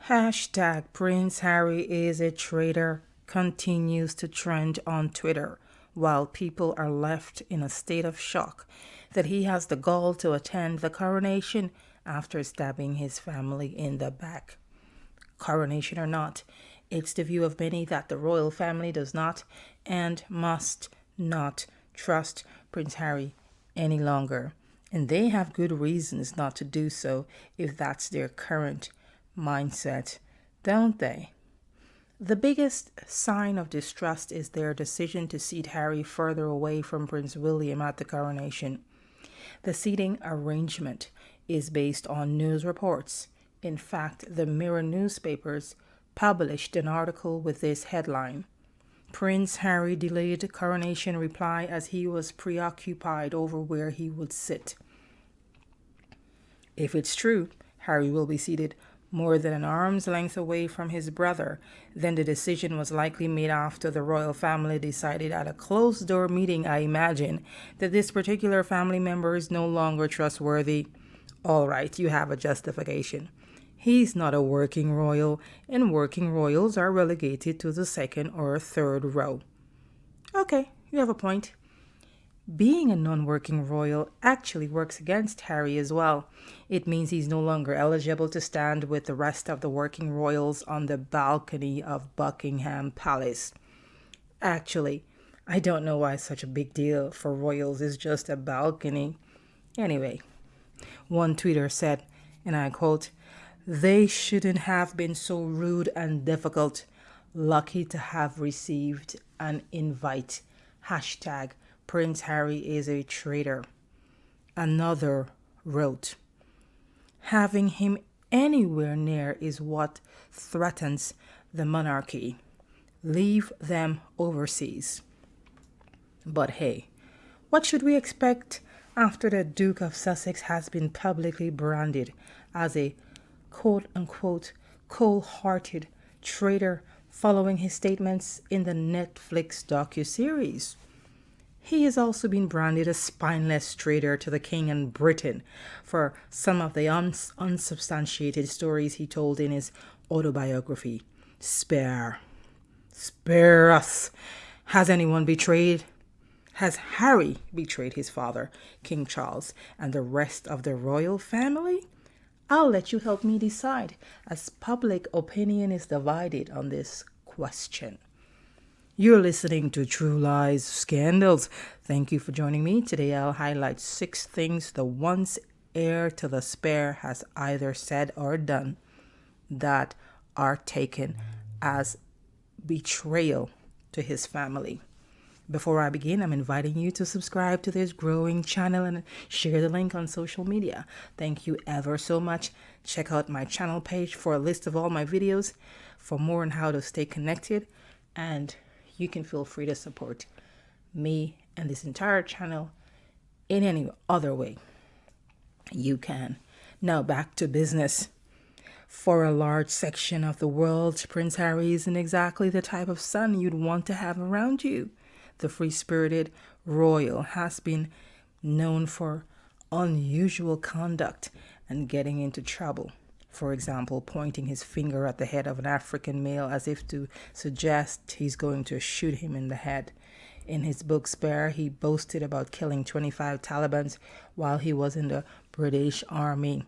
Hashtag Prince Harry is a traitor continues to trend on Twitter while people are left in a state of shock that he has the gall to attend the coronation after stabbing his family in the back. Coronation or not, it's the view of many that the royal family does not and must not trust Prince Harry any longer. And they have good reasons not to do so if that's their current mindset, don't they? The biggest sign of distrust is their decision to seat Harry further away from Prince William at the coronation. The seating arrangement is based on news reports. In fact, the Mirror newspapers published an article with this headline: Prince Harry delayed coronation reply as he was preoccupied over where he would sit. If it's true, Harry will be seated more than an arm's length away from his brother, then the decision was likely made after the royal family decided at a closed-door meeting, I imagine, that this particular family member is no longer trustworthy. All right, you have a justification. He's not a working royal, and working royals are relegated to the second or third row. Okay, you have a point. Being a non-working royal actually works against Harry as well. It means he's no longer eligible to stand with the rest of the working royals on the balcony of Buckingham Palace. Actually, I don't know why such a big deal for royals is just a balcony. Anyway, one tweeter said, and I quote, "They shouldn't have been so rude and difficult. Lucky to have received an invite. Hashtag Prince Harry is a traitor." Another wrote, "Having him anywhere near is what threatens the monarchy. Leave them overseas." But hey, what should we expect after the Duke of Sussex has been publicly branded as a quote-unquote cold-hearted traitor following his statements in the Netflix docuseries? He has also been branded a spineless traitor to the King and Britain for some of the unsubstantiated stories he told in his autobiography, Spare Us. Has anyone betrayed? Has Harry betrayed his father, King Charles, and the rest of the royal family? I'll let you help me decide, as public opinion is divided on this question. You're listening to True Lies Scandals. Thank you for joining me. Today I'll highlight 6 things the once heir to the Spare has either said or done that are taken as betrayal to his family. Before I begin, I'm inviting you to subscribe to this growing channel and share the link on social media. Thank you ever so much. Check out my channel page for a list of all my videos for more on how to stay connected, and you can feel free to support me and this entire channel in any other way you can. Now back to business. For a large section of the world, Prince Harry isn't exactly the type of son you'd want to have around you. The free-spirited royal has been known for unusual conduct and getting into trouble. For example, pointing his finger at the head of an African male as if to suggest he's going to shoot him in the head. In his book Spare, he boasted about killing 25 Taliban while he was in the British Army.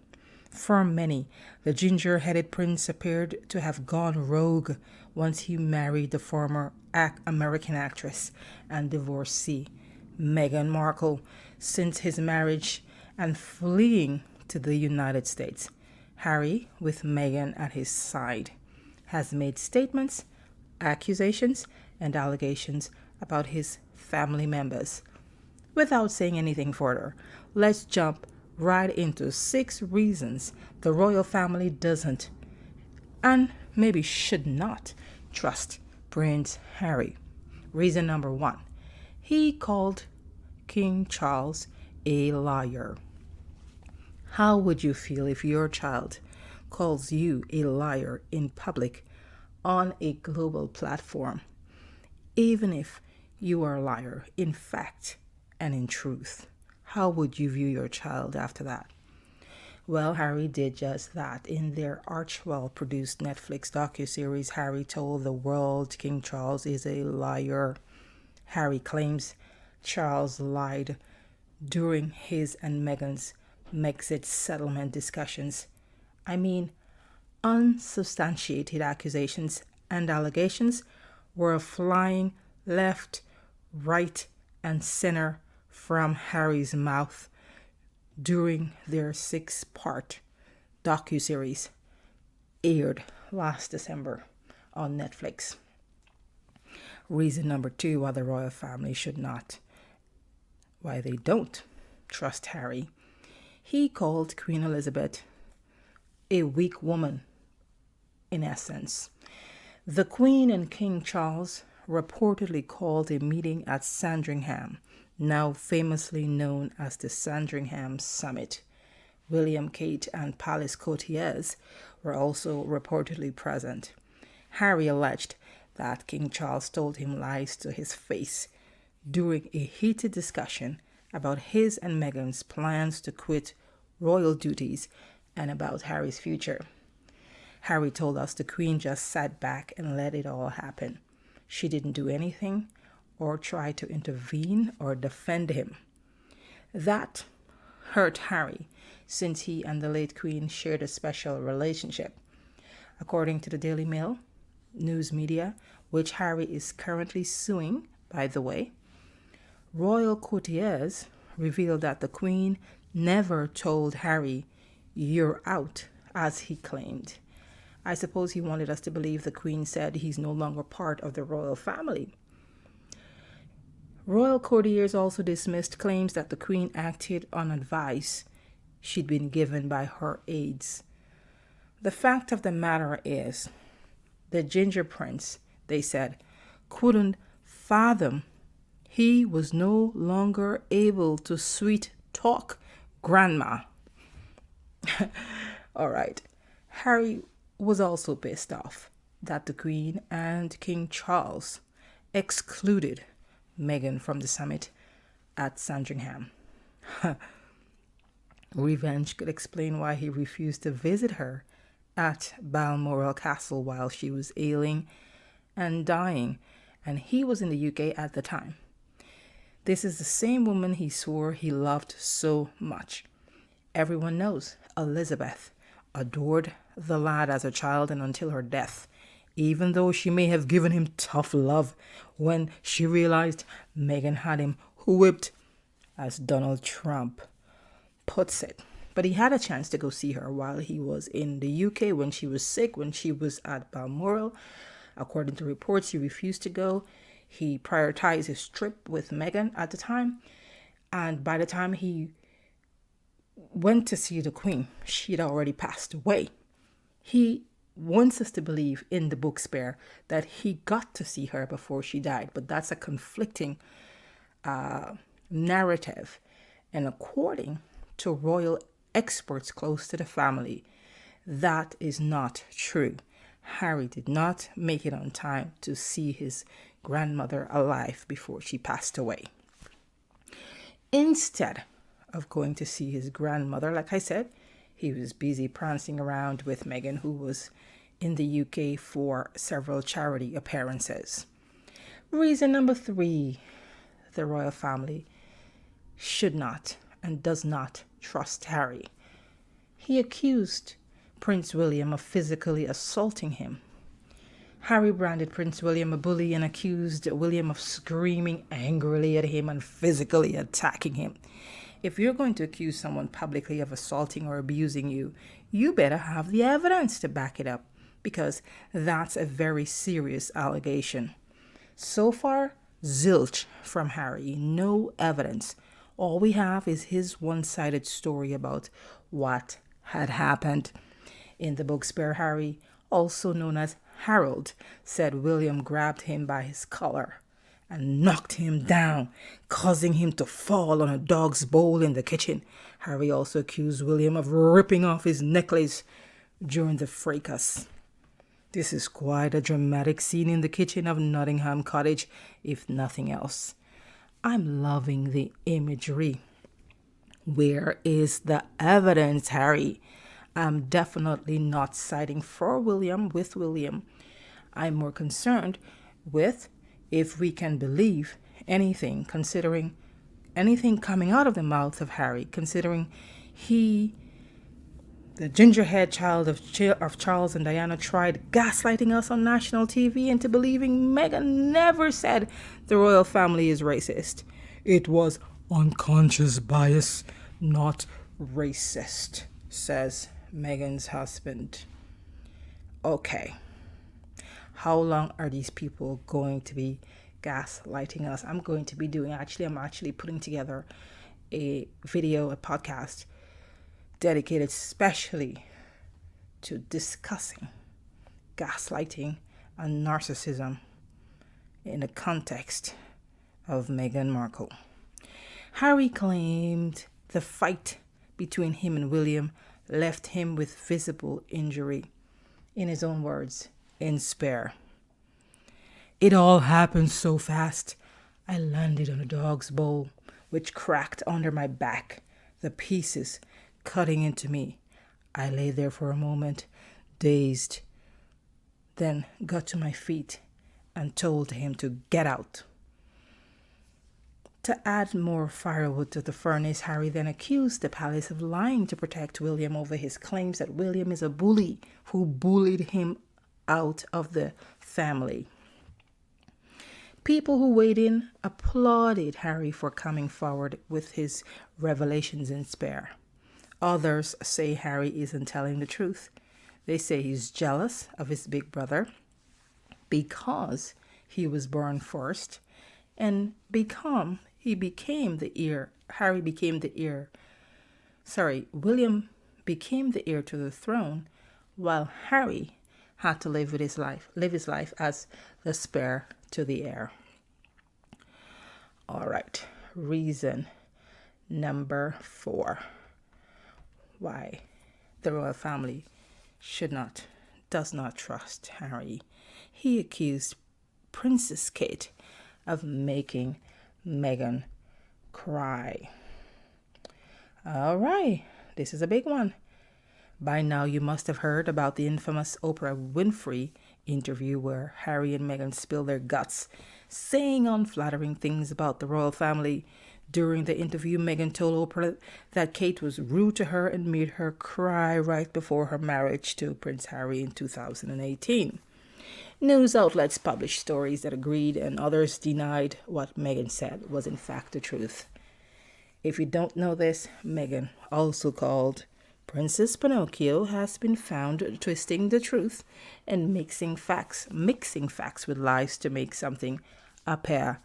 For many, the ginger-headed prince appeared to have gone rogue once he married the former American actress and divorcee Meghan Markle. Since his marriage and fleeing to the United States, Harry, with Meghan at his side, has made statements, accusations, and allegations about his family members. Without saying anything further, let's jump right into 6 reasons the royal family doesn't and maybe should not trust Prince Harry. Reason number 1. He called King Charles a liar. How would you feel if your child calls you a liar in public on a global platform, even if you are a liar in fact and in truth? How would you view your child after that? Well, Harry did just that. In their arch-well-produced Netflix docuseries, Harry told the world King Charles is a liar. Harry claims Charles lied during his and Meghan's Brexit settlement discussions. I mean, unsubstantiated accusations and allegations were flying left, right, and center from Harry's mouth during their 6-part docuseries aired last December on Netflix. Reason number 2 why the royal family why they don't trust Harry. He called Queen Elizabeth a weak woman, in essence. The Queen and King Charles reportedly called a meeting at Sandringham, now famously known as the Sandringham Summit. William, Kate, and palace courtiers were also reportedly present. Harry alleged that King Charles told him lies to his face during a heated discussion about his and Meghan's plans to quit royal duties and about Harry's future. Harry told us the Queen just sat back and let it all happen. She didn't do anything or try to intervene or defend him. That hurt Harry, since he and the late Queen shared a special relationship. According to the Daily Mail news media, which Harry is currently suing, by the way, royal courtiers revealed that the Queen never told Harry, "You're out," as he claimed. I suppose he wanted us to believe the Queen said he's no longer part of the royal family. Royal courtiers also dismissed claims that the Queen acted on advice she'd been given by her aides. The fact of the matter is, the Ginger Prince, they said, couldn't fathom he was no longer able to sweet talk Grandma. All right. Harry was also pissed off that the Queen and King Charles excluded Meghan from the summit at Sandringham. Revenge could explain why he refused to visit her at Balmoral Castle while she was ailing and dying, and he was in the UK at the time. This is the same woman he swore he loved so much. Everyone knows Elizabeth adored the lad as a child and until her death, even though she may have given him tough love when she realized Meghan had him whipped, as Donald Trump puts it. But he had a chance to go see her while he was in the UK when she was sick, when she was at Balmoral. According to reports, he refused to go. He prioritized his trip with Meghan at the time. And by the time he went to see the Queen, she had already passed away. He wants us to believe in the book Spare that he got to see her before she died, but that's a conflicting narrative. And according to royal experts close to the family, that is not true. Harry did not make it on time to see his grandmother alive before she passed away. Instead of going to see his grandmother, like I said, he was busy prancing around with Meghan, who was in the UK for several charity appearances. Reason number 3, the royal family should not and does not trust Harry. He accused Prince William of physically assaulting him. Harry branded Prince William a bully and accused William of screaming angrily at him and physically attacking him. If you're going to accuse someone publicly of assaulting or abusing you, you better have the evidence to back it up, because that's a very serious allegation. So far, zilch from Harry, no evidence. All we have is his one-sided story about what had happened. In the book Spare, Harry, also known as Harold, said William grabbed him by his collar and knocked him down, causing him to fall on a dog's bowl in the kitchen. Harry also accused William of ripping off his necklace during the fracas. This is quite a dramatic scene in the kitchen of Nottingham Cottage, if nothing else. I'm loving the imagery. Where is the evidence, Harry? I'm definitely not siding for William with William. I'm more concerned with if we can believe anything, considering anything coming out of the mouth of Harry, considering he, the gingerhead child of Charles and Diana, tried gaslighting us on national TV into believing Meghan never said the royal family is racist. It was unconscious bias, not racist, says Meghan's husband. Okay, how long are these people going to be gaslighting us? I'm actually putting together a video, a podcast dedicated especially to discussing gaslighting and narcissism in the context of Meghan Markle. Harry claimed the fight between him and William left him with visible injury. In his own words, in spare. It all happened so fast. I landed on a dog's bowl, which cracked under my back, the pieces cutting into me. I lay there for a moment, dazed, then got to my feet and told him to get out. To add more firewood to the furnace, Harry then accused the palace of lying to protect William over his claims that William is a bully who bullied him out of the family. People who weighed in applauded Harry for coming forward with his revelations in spare. Others say Harry isn't telling the truth. They say he's jealous of his big brother because he was born first and William became the heir to the throne, while Harry had to live his life as the spare to the heir. All right, reason number 4 why the royal family does not trust Harry. He accused Princess Kate of making Meghan cry. All right, this is a big one. By now you must have heard about the infamous Oprah Winfrey interview where Harry and Meghan spilled their guts, saying unflattering things about the royal family. During the interview, Meghan told Oprah that Kate was rude to her and made her cry right before her marriage to Prince Harry in 2018. News outlets published stories that agreed and others denied what Meghan said was in fact the truth. If you don't know this, Meghan, also called Princess Pinocchio, has been found twisting the truth and mixing facts with lies to make something appear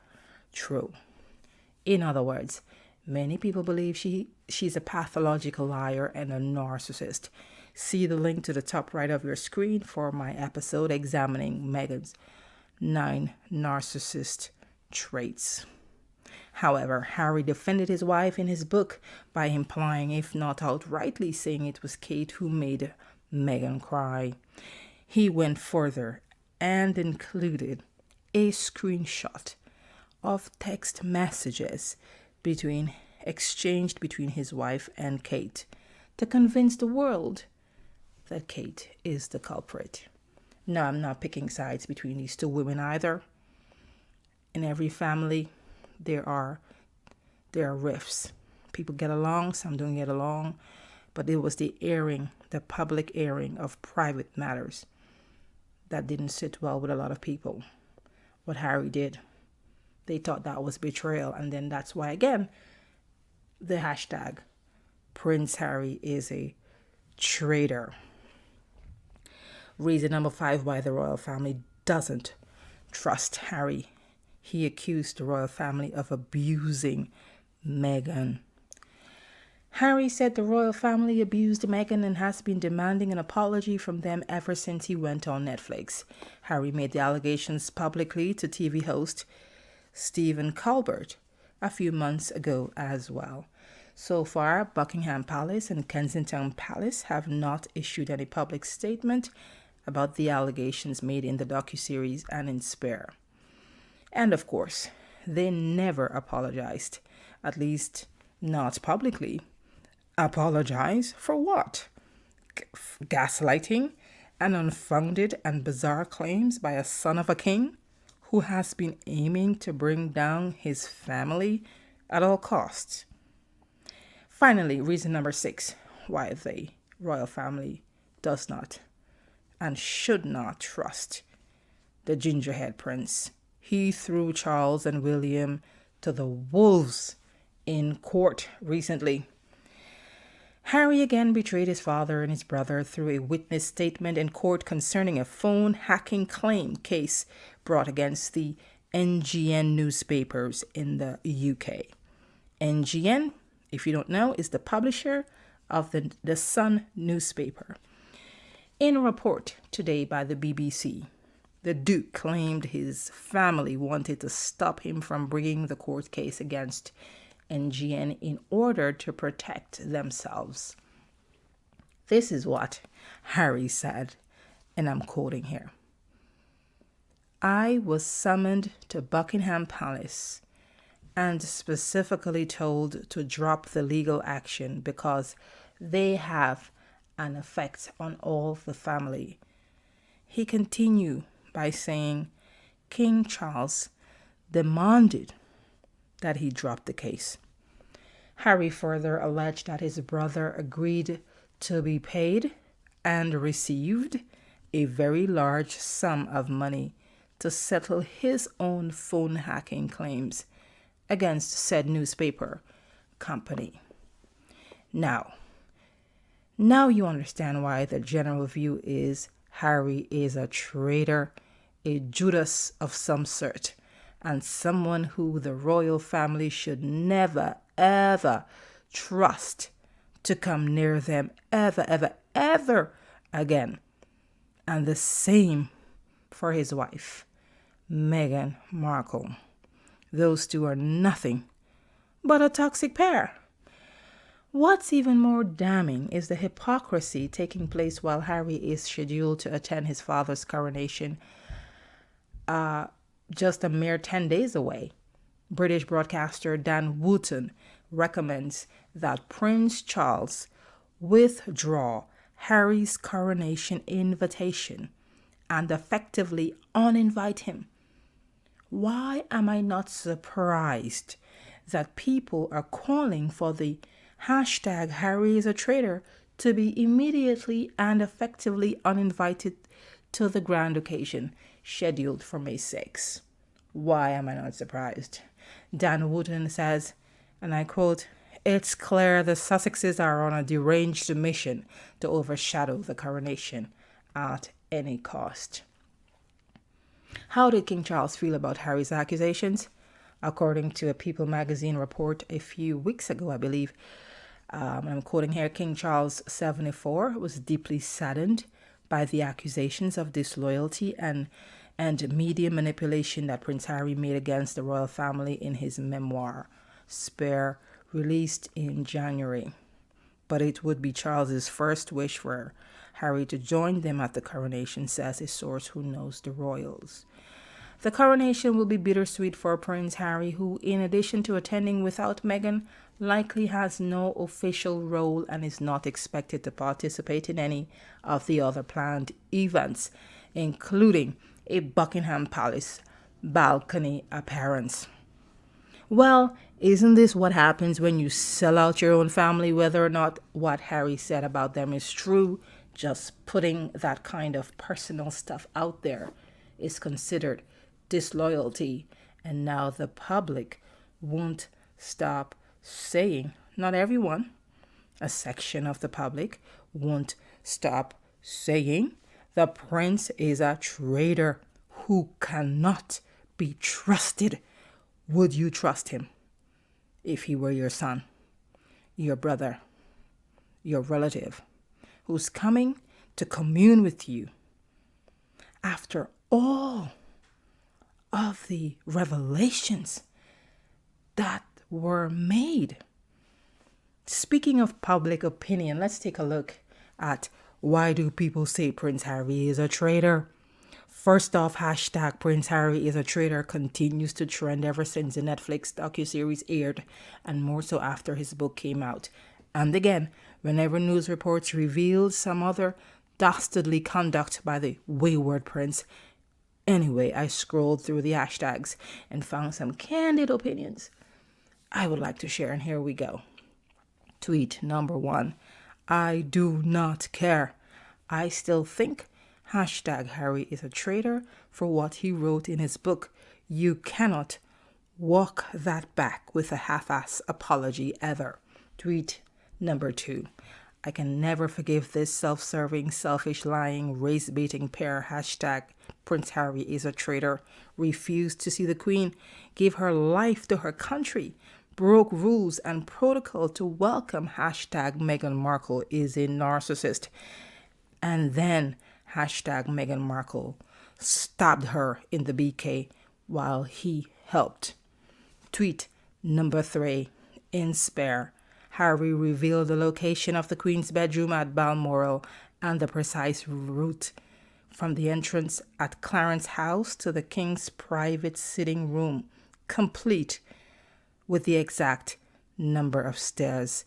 true. In other words, many people believe she's a pathological liar and a narcissist. See the link to the top right of your screen for my episode examining Meghan's 9 narcissist traits. However, Harry defended his wife in his book by implying, if not outrightly saying, it was Kate who made Meghan cry. He went further and included a screenshot of text messages exchanged between his wife and Kate to convince the world that Kate is the culprit. No, I'm not picking sides between these two women either. In every family, there are rifts. People get along, some don't get along, but it was the public airing of private matters that didn't sit well with a lot of people. What Harry did, they thought that was betrayal, and then that's why, again, the hashtag Prince Harry is a traitor. Reason number 5 why the royal family doesn't trust Harry. He accused the royal family of abusing Meghan. Harry said the royal family abused Meghan and has been demanding an apology from them ever since he went on Netflix. Harry made the allegations publicly to TV host Stephen Colbert a few months ago as well. So far, Buckingham Palace and Kensington Palace have not issued any public statement about the allegations made in the docuseries and in Spare. And of course, they never apologized, at least Not publicly. Apologize for what? Gaslighting and unfounded and bizarre claims by a son of a king who has been aiming to bring down his family at all costs. Finally, reason number 6 why the royal family does not and should not trust the gingerhead prince. He threw Charles and William to the wolves in court recently. Harry again betrayed his father and his brother through a witness statement in court concerning a phone hacking claim case brought against the NGN newspapers in the UK. NGN, if you don't know, is the publisher of the Sun newspaper. In a report today by the BBC, the Duke claimed his family wanted to stop him from bringing the court case against NGN in order to protect themselves. This is what Harry said, and I'm quoting here. I was summoned to Buckingham Palace and specifically told to drop the legal action because they have an effect on all the family. He continued by saying King Charles demanded that he drop the case. Harry further alleged that his brother agreed to be paid and received a very large sum of money to settle his own phone hacking claims against said newspaper company. Now you understand why the general view is Harry is a traitor, a Judas of some sort, and someone who the royal family should never, ever trust to come near them ever, ever, ever again. And the same for his wife, Meghan Markle. Those two are nothing but a toxic pair. What's even more damning is the hypocrisy taking place while Harry is scheduled to attend his father's coronation just a mere 10 days away. British broadcaster Dan Wootton recommends that Prince Charles withdraw Harry's coronation invitation and effectively uninvite him. Why am I not surprised that people are calling for the hashtag Harry is a traitor to be immediately and effectively uninvited to the grand occasion scheduled for May 6. Why am I not surprised? Dan Wootton says, and I quote, "It's clear the Sussexes are on a deranged mission to overshadow the coronation at any cost." How did King Charles feel about Harry's accusations? According to a People magazine report a few weeks ago, I believe, I'm quoting here, King Charles 74 was deeply saddened by the accusations of disloyalty and media manipulation that Prince Harry made against the royal family in his memoir, Spare, released in January. But it would be Charles's first wish for Harry to join them at the coronation, says a source who knows the royals. The coronation will be bittersweet for Prince Harry, who, in addition to attending without Meghan, likely has no official role and is not expected to participate in any of the other planned events, including a Buckingham Palace balcony appearance. Well, isn't this what happens when you sell out your own family, whether or not what Harry said about them is true? Just putting that kind of personal stuff out there is considered disloyalty, and now the public won't stop saying, not everyone, a section of the public won't stop saying, the prince is a traitor who cannot be trusted. Would you trust him if he were your son, your brother, your relative, who's coming to commune with you after all of the revelations that were made? Speaking of public opinion, let's take a look at why do people say Prince Harry is a traitor. First off, hashtag Prince Harry is a traitor continues to trend ever since the Netflix docuseries aired, and more so after his book came out. And again, whenever news reports revealed some other dastardly conduct by the wayward prince. Anyway, I scrolled through the hashtags and found some candid opinions I would like to share, and here we go. Tweet number 1. I do not care. I still think hashtag Harry is a traitor for what he wrote in his book. You cannot walk that back with a half-ass apology ever. Tweet number 2. I can never forgive this self-serving, selfish, lying, race-baiting pair. Hashtag Prince Harry is a traitor. Refused to see the Queen. Gave her life to her country. Broke rules and protocol to welcome hashtag Meghan Markle is a narcissist. And then hashtag Meghan Markle stabbed her in the BK while he helped. Tweet number 3. In spare, Harry revealed the location of the Queen's bedroom at Balmoral and the precise route from the entrance at Clarence House to the King's private sitting room, complete with the exact number of stairs.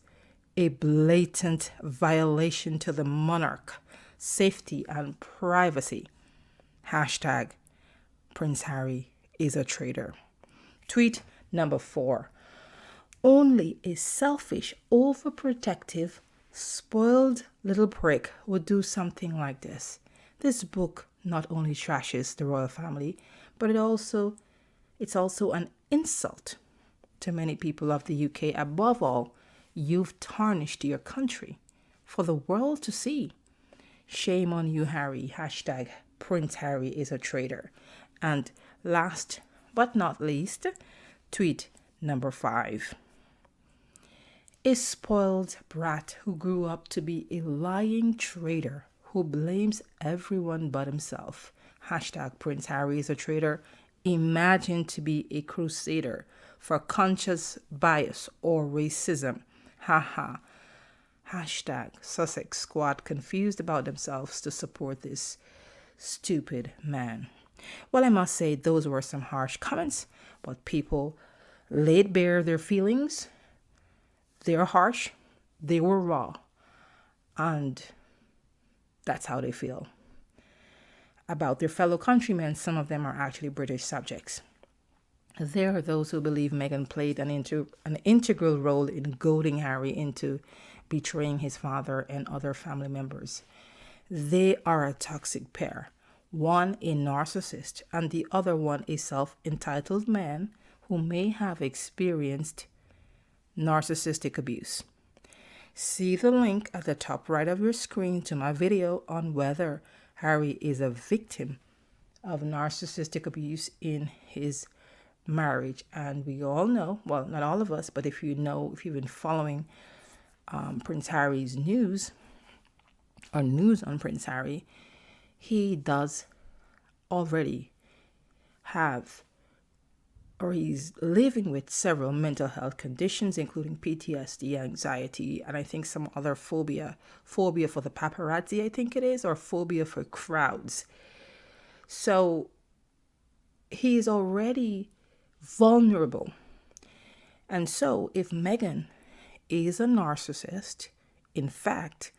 A blatant violation to the monarch, safety and privacy. Hashtag Prince Harry is a traitor. Tweet number 4. Only a selfish, overprotective, spoiled little prick would do something like this. This book not only trashes the royal family, but it's also an insult to many people of the UK. Above all, you've tarnished your country for the world to see. Shame on you, Harry. Hashtag Prince Harry is a traitor. And last but not least, tweet number 5. A spoiled brat who grew up to be a lying traitor who blames everyone but himself. Hashtag Prince Harry is a traitor. Imagine to be a crusader for conscious bias or racism. Haha. Hashtag Sussex Squad confused about themselves to support this stupid man. Well, I must say those were some harsh comments, but people laid bare their feelings. They are harsh, they were raw, and that's how they feel about their fellow countrymen. Some of them are actually British subjects. There are those who believe Meghan played an integral role in goading Harry into betraying his father and other family members. They are a toxic pair. One a narcissist and the other one a self-entitled man who may have experienced narcissistic abuse. See the link at the top right of your screen to my video on whether Harry is a victim of narcissistic abuse in his marriage. And we all know, well, not all of us, but if you've been following Prince Harry's news on Prince Harry, he does already have, or he's living with several mental health conditions, including PTSD, anxiety, and I think some other phobia for the paparazzi, I think it is, or phobia for crowds. So he's already vulnerable. And so if Meghan is a narcissist, in fact,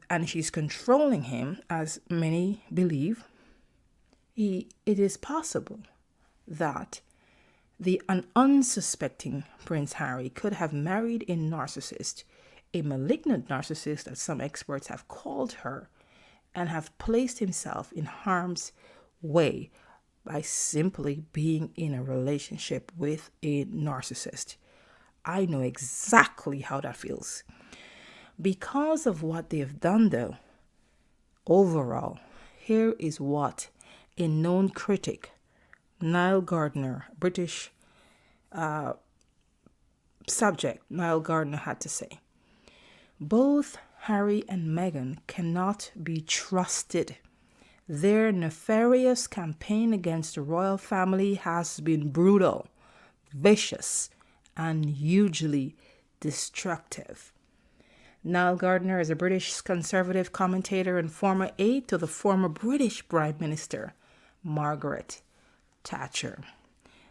and she's controlling him, as many believe, it is possible that an unsuspecting Prince Harry could have married a narcissist, a malignant narcissist as some experts have called her, and have placed himself in harm's way by simply being in a relationship with a narcissist. I know exactly how that feels. Because of what they've done, though, overall, here is what a known critic, Niall Gardner, British subject, Niall Gardner had to say. Both Harry and Meghan cannot be trusted. Their nefarious campaign against the royal family has been brutal, vicious, and hugely destructive. Niall Gardner is a British conservative commentator and former aide to the former British Prime Minister, Margaret Thatcher.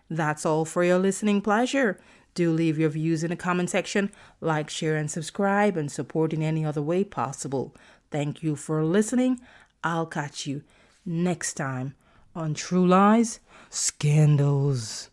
That's all for your listening pleasure. Do leave your views in the comment section, like, share, and subscribe, and support in any other way possible. Thank you for listening. I'll catch you next time on True Lies, Scandals.